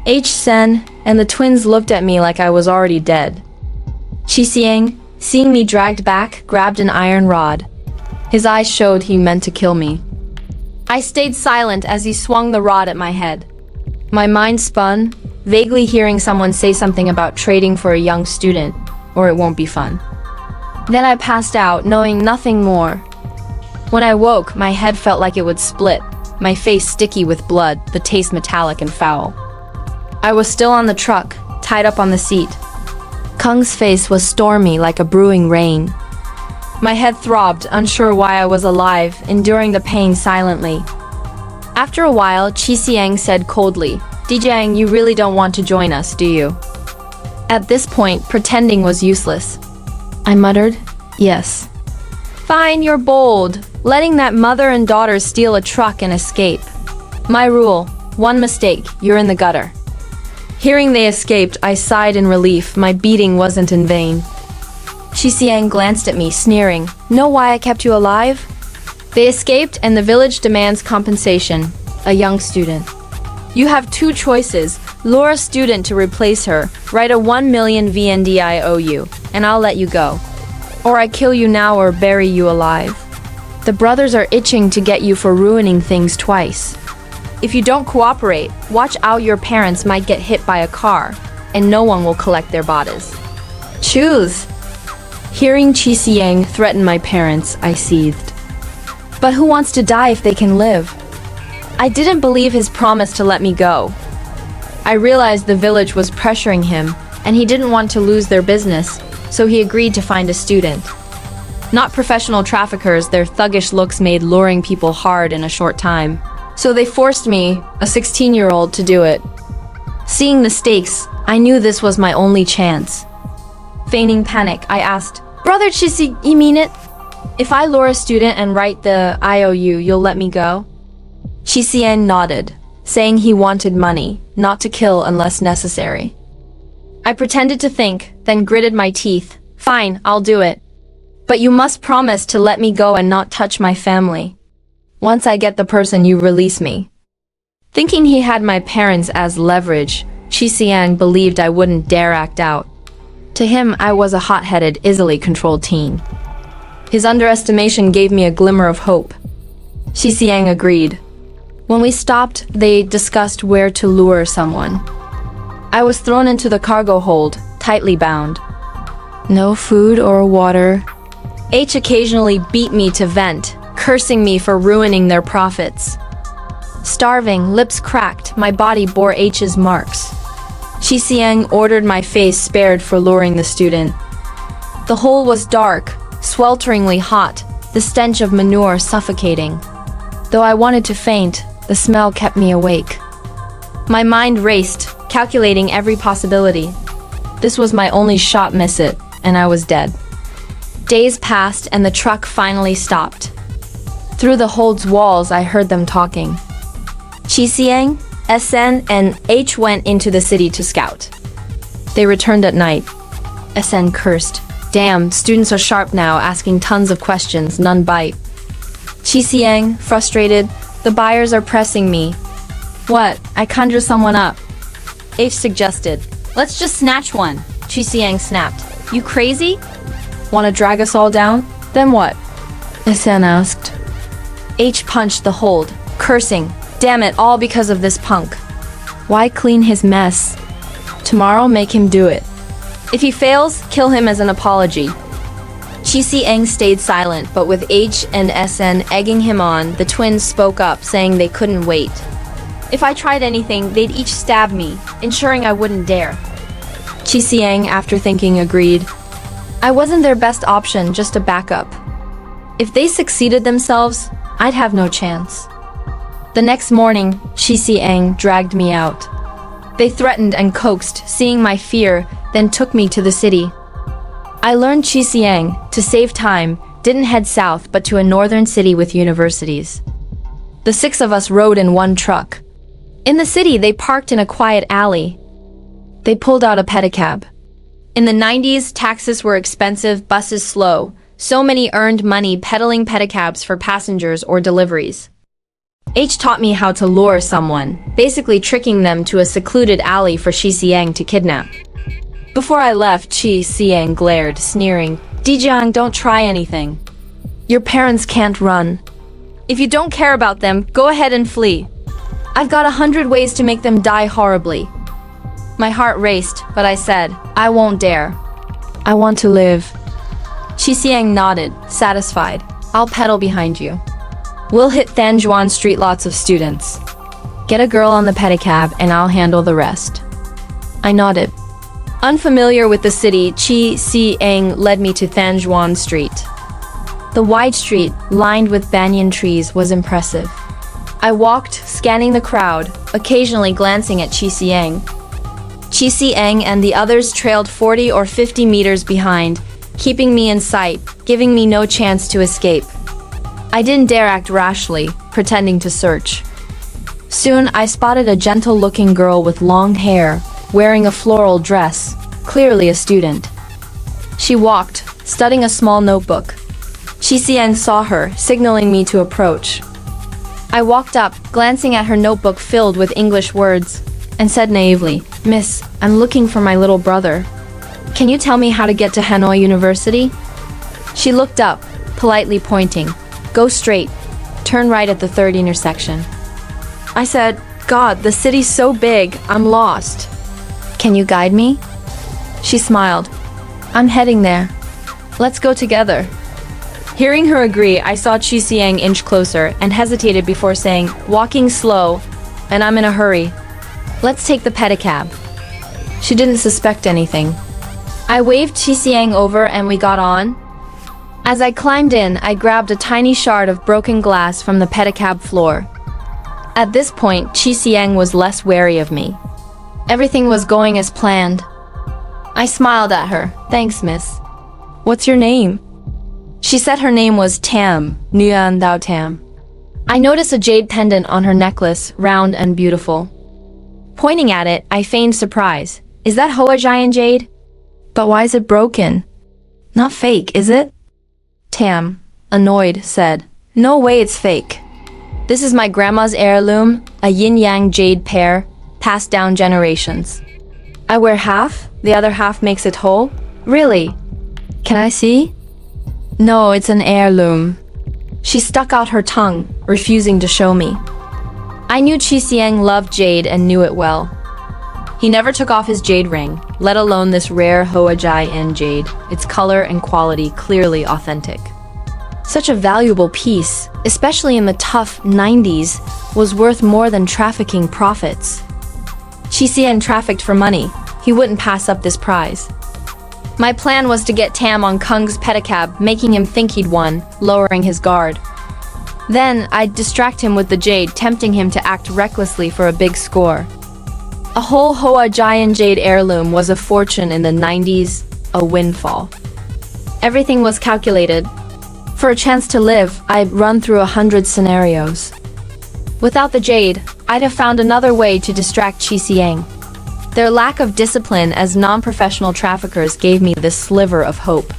Sen, and the twins looked at me like I was already dead. Xiang, seeing me dragged back, grabbed an iron rod. His eyes showed he meant to kill me. I stayed silent as he swung the rod at my head. My mind spun, vaguely hearing someone say something about trading for a young student, or it won't be fun. Then I passed out, knowing nothing more. When I woke, my head felt like it would split, my face sticky with blood, the taste metallic and foul. I was still on the truck, tied up on the seat. Kung's face was stormy like a brewing rain. My head throbbed, unsure why I was alive, enduring the pain silently. After a while, Xiang said coldly, "Dijang, you really don't want to join us, do you?" At this point, pretending was useless. I muttered, "Yes." "Fine, you're bold, letting that mother and daughter steal a truck and escape. My rule, one mistake, you're in the gutter." Hearing they escaped, I sighed in relief. My beating wasn't in vain. Xiang glanced at me, sneering, "Know why I kept you alive?" They escaped and the village demands compensation. A young student. "You have two choices. Lure a student to replace her, write a 1 million VNDIOU, and I'll let you go. Or I kill you now or bury you alive. The brothers are itching to get you for ruining things twice. If you don't cooperate, watch out, your parents might get hit by a car, and no one will collect their bodies. Choose." Hearing Xiang threaten my parents, I seethed. But who wants to die if they can live? I didn't believe his promise to let me go. I realized the village was pressuring him, and he didn't want to lose their business, so he agreed to find a student. Not professional traffickers, their thuggish looks made luring people hard in a short time. So they forced me, a 16-year-old, to do it. Seeing the stakes, I knew this was my only chance. Feigning panic, I asked, "Brother Chisi, you mean it? If I lure a student and write the IOU, you'll let me go?" Xiang nodded, saying he wanted money, not to kill unless necessary. I pretended to think, then gritted my teeth. "Fine, I'll do it. But you must promise to let me go and not touch my family. Once I get the person, you release me." Thinking he had my parents as leverage, Xiang believed I wouldn't dare act out. To him, I was a hot-headed, easily controlled teen. His underestimation gave me a glimmer of hope. Xiang agreed. When we stopped, they discussed where to lure someone. I was thrown into the cargo hold, tightly bound. No food or water. H occasionally beat me to vent, cursing me for ruining their profits. Starving, lips cracked, my body bore H's marks. Xiang ordered my face spared for luring the student. The hole was dark, swelteringly hot, the stench of manure suffocating. Though I wanted to faint, the smell kept me awake. My mind raced, calculating every possibility. This was my only shot, miss it, and I was dead. Days passed and the truck finally stopped. Through the hold's walls, I heard them talking. Xiang, Sen, and H went into the city to scout. They returned at night. Sen cursed. "Damn, students are sharp now, asking tons of questions, none bite." Xiang, frustrated, "The buyers are pressing me." "What? I conjure someone up." H suggested. "Let's just snatch one." Xiang snapped. "You crazy? Want to drag us all down? Then what?" Sen asked. H punched the hold, cursing, "Damn it, all because of this punk. Why clean his mess? Tomorrow make him do it. If he fails, kill him as an apology." Xiang stayed silent, but with H and Sen egging him on, the twins spoke up, saying they couldn't wait. If I tried anything, they'd each stab me, ensuring I wouldn't dare. Xiang, after thinking, agreed. I wasn't their best option, just a backup. If they succeeded themselves, I'd have no chance. The next morning, Xiang dragged me out. They threatened and coaxed, seeing my fear, then took me to the city. I learned Xiang, to save time, didn't head south but to a northern city with universities. The 6 of us rode in one truck. In the city, they parked in a quiet alley. They pulled out a pedicab. In the 90s, taxis were expensive, buses slow. So many earned money peddling pedicabs for passengers or deliveries. H taught me how to lure someone, basically tricking them to a secluded alley for Shi Xiang to kidnap. Before I left, Shi Xiang glared, sneering, "Dijiang, don't try anything. Your parents can't run. If you don't care about them, go ahead and flee. I've got 100 ways to make them die horribly." My heart raced, but I said, "I won't dare. I want to live." Shi Xiang nodded, satisfied. "I'll pedal behind you. We'll hit Thanjuan Street, lots of students. Get a girl on the pedicab and I'll handle the rest." I nodded. Unfamiliar with the city, Shi Xiang led me to Thanjuan Street. The wide street, lined with banyan trees, was impressive. I walked, scanning the crowd, occasionally glancing at Shi Xiang. Shi Xiang and the others trailed 40 or 50 meters behind, keeping me in sight, giving me no chance to escape. I didn't dare act rashly, pretending to search. Soon, I spotted a gentle-looking girl with long hair, wearing a floral dress, clearly a student. She walked, studying a small notebook. Shi Xiang saw her, signaling me to approach. I walked up, glancing at her notebook filled with English words, and said naively, "Miss, I'm looking for my little brother. Can you tell me how to get to Hanoi University?" She looked up, politely pointing. "Go straight. Turn right at the third intersection." I said, "God, the city's so big, I'm lost. Can you guide me?" She smiled. "I'm heading there. Let's go together." Hearing her agree, I saw Shi Xiang inch closer and hesitated before saying, "Walking slow, and I'm in a hurry. Let's take the pedicab." She didn't suspect anything. I waved Shi Xiang over and we got on. As I climbed in, I grabbed a tiny shard of broken glass from the pedicab floor. At this point, Shi Xiang was less wary of me. Everything was going as planned. I smiled at her. "Thanks, miss. What's your name?" She said her name was Tam, Nguyen Thao Tam. I noticed a jade pendant on her necklace, round and beautiful. Pointing at it, I feigned surprise. "Is that Hoa Giant jade? But why is it broken? Not fake, is it?" Tam, annoyed, said, "No way it's fake. This is my grandma's heirloom, a yin-yang jade pair, passed down generations. I wear half, the other half makes it whole. Really? Can I see?" "No, it's an heirloom." She stuck out her tongue, refusing to show me. I knew Shi Xiang loved jade and knew it well. He never took off his jade ring, let alone this rare Hoa Jai-en jade, its color and quality clearly authentic. Such a valuable piece, especially in the tough 90s, was worth more than trafficking profits. Shi Xiang trafficked for money. He wouldn't pass up this prize. My plan was to get Tam on Kung's pedicab, making him think he'd won, lowering his guard. Then, I'd distract him with the jade, tempting him to act recklessly for a big score. A whole Hoa Giant jade heirloom was a fortune in the 90s, a windfall. Everything was calculated. For a chance to live, I'd run through 100 scenarios. Without the jade, I'd have found another way to distract Shi Xiang. Their lack of discipline as non-professional traffickers gave me this sliver of hope.